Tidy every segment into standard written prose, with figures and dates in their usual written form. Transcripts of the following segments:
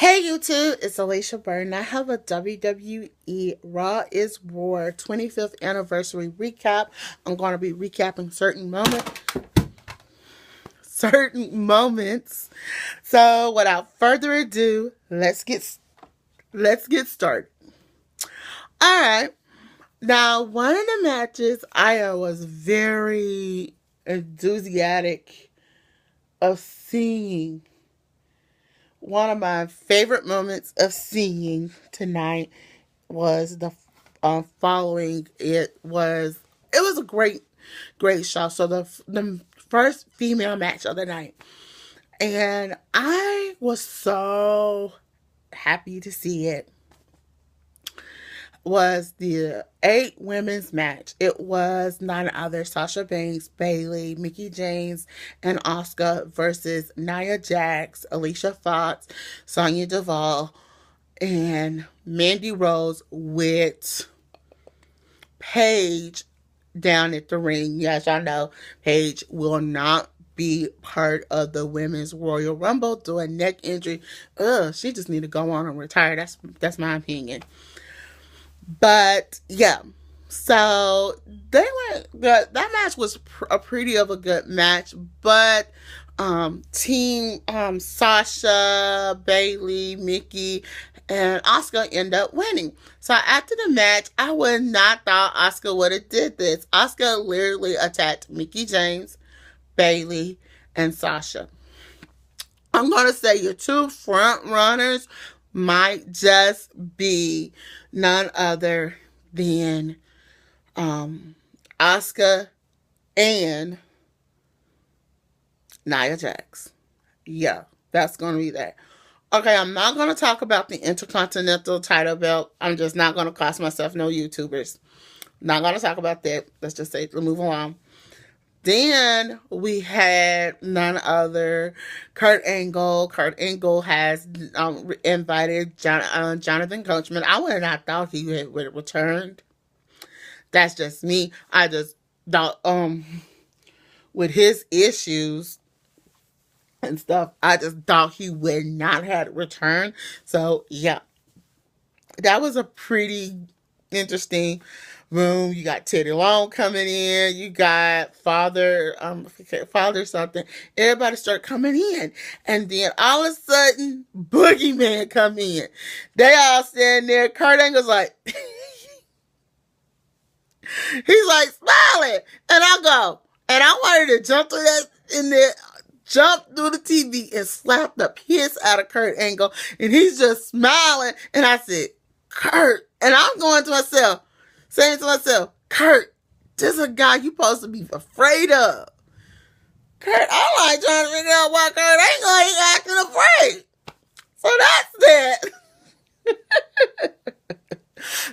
Hey YouTube, it's Alicia Burton. I have a WWE Raw is War 25th anniversary recap. I'm going to be recapping certain moments. So without further ado, let's get started. All right. Now, one of the matches I was very enthusiastic of seeing. One of my favorite moments of seeing tonight was the following. It was a great show. So the first female match of the night, and I was so happy to see it. Was the 8 women's match. It was none other Sasha Banks, Bayley, Mickie James, and Asuka versus Nia Jax, Alicia Fox, Sonya Deville, and Mandy Rose with Paige down at the ring. Yes, I know Paige will not be part of the Women's Royal Rumble due to a neck injury. She just need to go on and retire. That's my opinion. But yeah, so that match was a pretty of a good match, but team Sasha, Bayley, Mickie, and Asuka end up winning. So after the match, I would not thought Asuka would have did this. Asuka literally attacked Mickie James, Bayley, and Sasha. I'm gonna say your two front runners might just be none other than Asuka and Nia Jax. Yeah, that's going to be that. Okay, I'm not going to talk about the Intercontinental title belt. I'm just not going to cost myself no YouTubers. Not going to talk about that. Let's just say, move along. Then we had none other Kurt Angle. Kurt Angle has invited Jonathan Coachman. I would have not thought he would have returned. That's just me. I just thought with his issues and stuff, I just thought he would not have returned. So yeah, that was a pretty interesting room. You got Teddy Long coming in. You got father something. Everybody start coming in, and then all of a sudden, Boogeyman come in. They all stand there. Kurt Angle's like, he's like smiling, and I go, and I wanted to jump through that in there. Jump through the TV and slap the piss out of Kurt Angle, and he's just smiling. And I said, Kurt, and I'm going to myself, saying to myself, Kurt, this is a guy you supposed to be afraid of. Kurt, I'm like trying to figure out why Kurt Angle ain't acting afraid. So that's that.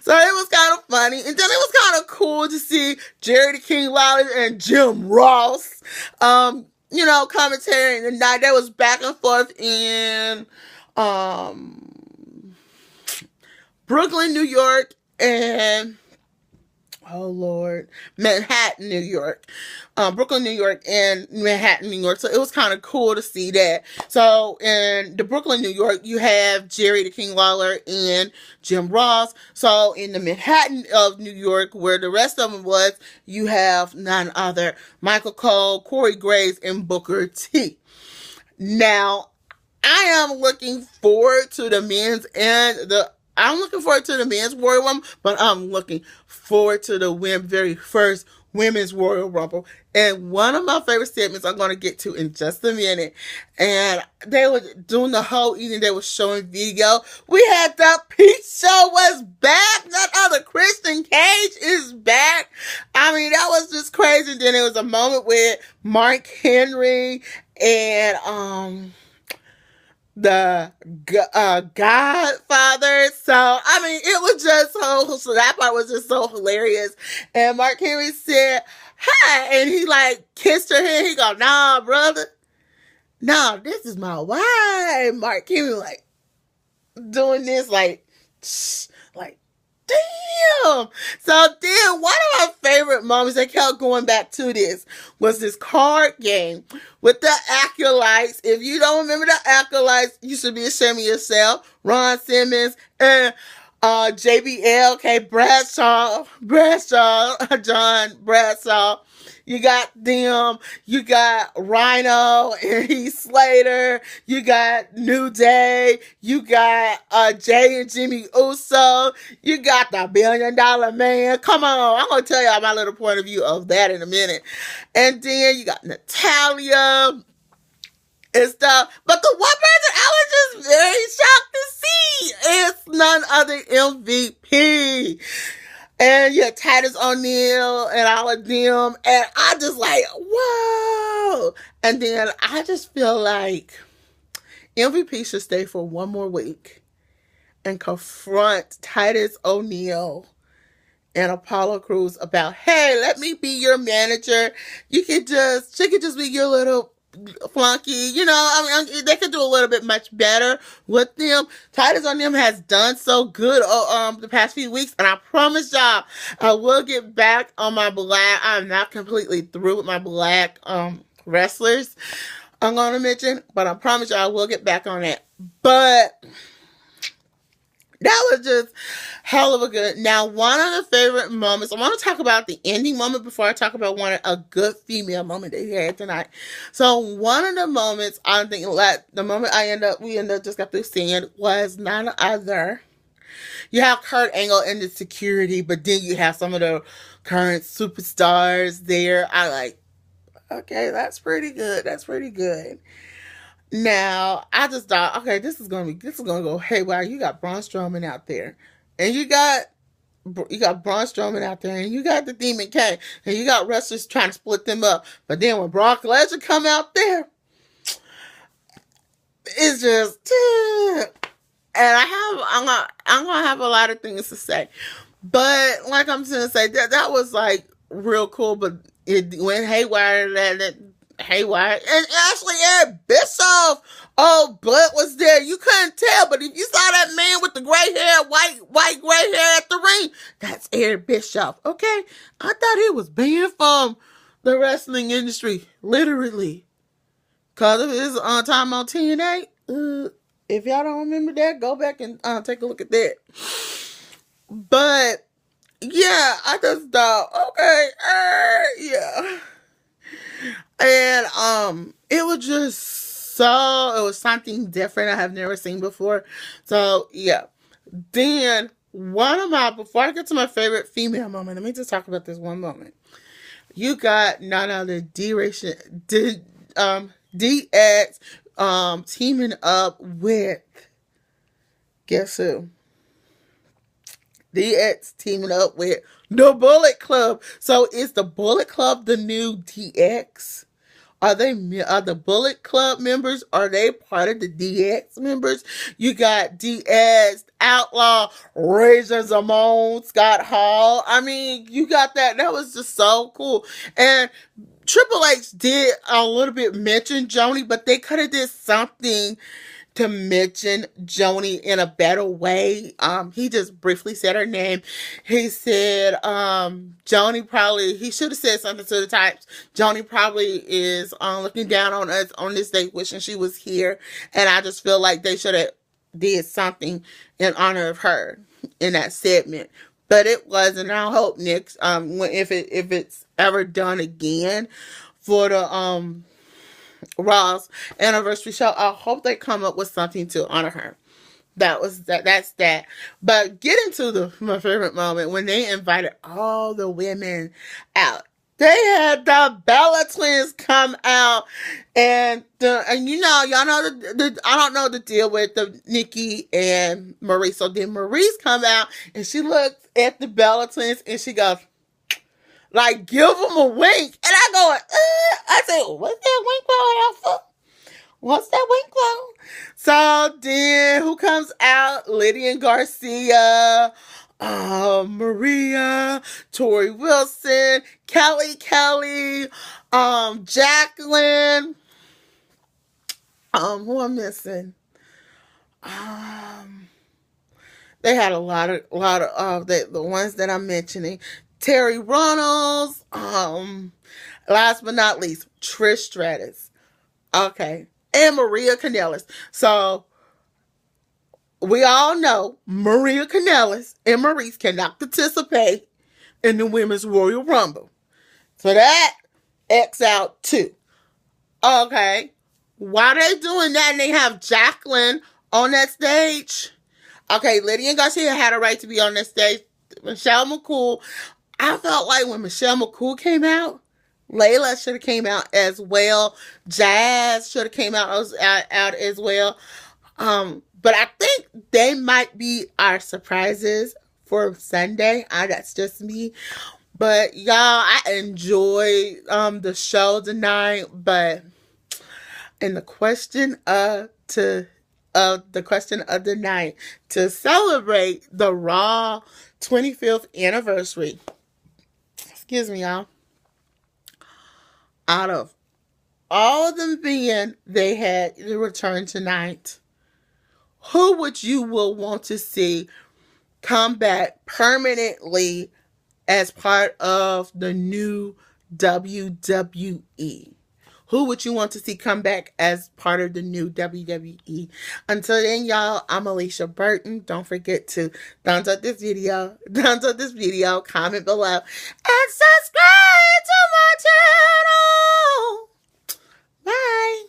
So it was kind of funny. And then it was kind of cool to see Jerry the King Lawler and Jim Ross, commentary the night. That was back and forth in Brooklyn, New York, and Manhattan, New York. Brooklyn, New York, and Manhattan, New York. So it was kind of cool to see that. So in the Brooklyn, New York, you have Jerry the King Lawler and Jim Ross. So in the Manhattan of New York, where the rest of them was, you have none other Michael Cole, Corey Graves, and Booker T. Now, I am looking forward to the men's I'm looking forward to the men's Royal Rumble, but I'm looking forward to the very first women's Royal Rumble. And one of my favorite segments I'm going to get to in just a minute. And they were doing the whole evening. They were showing video. We had the Peach Show was back. None other Christian Cage is back. I mean, that was just crazy. And then there was a moment with Mark Henry and the Godfather. So, I mean, it was just so that part was just so hilarious. And Mark Henry said, hi, and he like kissed her hand. He go, nah, brother. Nah, this is my wife. Mark Henry like doing this like, shh, like, Damn. So then one of my favorite moments, I kept going back to this, was this card game with the Acolytes. If you don't remember the Acolytes, you should be ashamed of yourself. Ron Simmons and JBL, okay, Bradshaw, John Bradshaw. You got them. You got Rhino and Heath Slater. You got New Day. You got Jay and Jimmy Uso. You got the $1 Billion Man. Come on. I'm going to tell y'all my little point of view of that in a minute. And then you got Natalia and stuff. But the one person I was just very shocked to see is none other MVP. And yeah, Titus O'Neil and all of them. And I just like, whoa. And then I just feel like MVP should stay for one more week and confront Titus O'Neil and Apollo Crews about, hey, let me be your manager. She could just be your little flunky. You know, I mean, they could do a little bit much better with them. Titus on them has done so good the past few weeks, and I promise y'all, I will get back on my black. I'm not completely through with my black wrestlers I'm going to mention, but I promise y'all I will get back on that. But that was just hell of a good. Now, one of the favorite moments, I want to talk about the ending moment before I talk about a good female moment they had tonight. So, one of the moments, I think, the moment we end up just got through seeing was none other. You have Kurt Angle in the security, but then you have some of the current superstars there. I like, okay, that's pretty good. That's pretty good. Now, I just thought, okay, this is gonna go haywire. You got Braun Strowman out there, and you got Braun Strowman out there, and you got the Demon King, and you got wrestlers trying to split them up. But then when Brock Lesnar come out there, it's just, and I'm gonna have a lot of things to say, but like I'm gonna say that was like real cool, but it went haywire. Haywire. And actually, Eric Bischoff, butt was there. You couldn't tell, but if you saw that man with the gray hair, white gray hair at the ring, that's Eric Bischoff. Okay? I thought he was banned from the wrestling industry, literally. Because of his time on TNA. If y'all don't remember that, go back and take a look at that. But, yeah, I just thought, okay, yeah. And it was something different I have never seen before. So yeah. Then before I get to my favorite female moment, let me just talk about this one moment. You got none other DX teaming up with, guess who? DX teaming up with the Bullet Club. So is the Bullet Club the new DX? Are the Bullet Club members? Are they part of the DX members? You got DX, Outlaw, Razor Ramon, Scott Hall. I mean, you got that. That was just so cool. And Triple H did a little bit mention Joni, but they could have did something to mention Joni in a better way. He just briefly said her name. He said, Joni he should have said something to the types. Joni probably is looking down on us on this day, wishing she was here. And I just feel like they should have did something in honor of her in that segment. But it wasn't. I hope next, if it's ever done again for the, Raw's anniversary show, I hope they come up with something to honor her. That's that. But getting to my favorite moment, when they invited all the women out. They had the Bella Twins come out, and you know, y'all know I don't know the deal with the Nikki and Maurice. So then Maurice come out, and she looks at the Bella Twins, and she goes, like, give them a wink. And I go, I say, what's that wink for, Alpha? What's that wink for? So then, who comes out? Lydia Garcia, Maria, Tori Wilson, Kelly, Jacqueline, who I'm missing? They had a lot of the ones that I'm mentioning. Terry Runnels, last but not least, Trish Stratus. Okay. And Maria Kanellis. So we all know Maria Kanellis and Maurice cannot participate in the Women's Royal Rumble. So that X out too. Okay. Why they doing that and they have Jacqueline on that stage? Okay, Lydia Garcia had a right to be on that stage. Michelle McCool. I felt like when Michelle McCool came out, Layla should have came out as well. Jazz should have came out as well. But I think they might be our surprises for Sunday. That's just me. But y'all, I enjoyed the show tonight. But in the question of the night, to celebrate the Raw 25th anniversary. Excuse me, y'all. Out of all of them being they had the return tonight, who would you will want to see come back permanently as part of the new WWE? Who would you want to see come back as part of the new WWE? Until then, y'all, I'm Alicia Burton. Don't forget to thumbs up this video, comment below, and subscribe to my channel. Bye.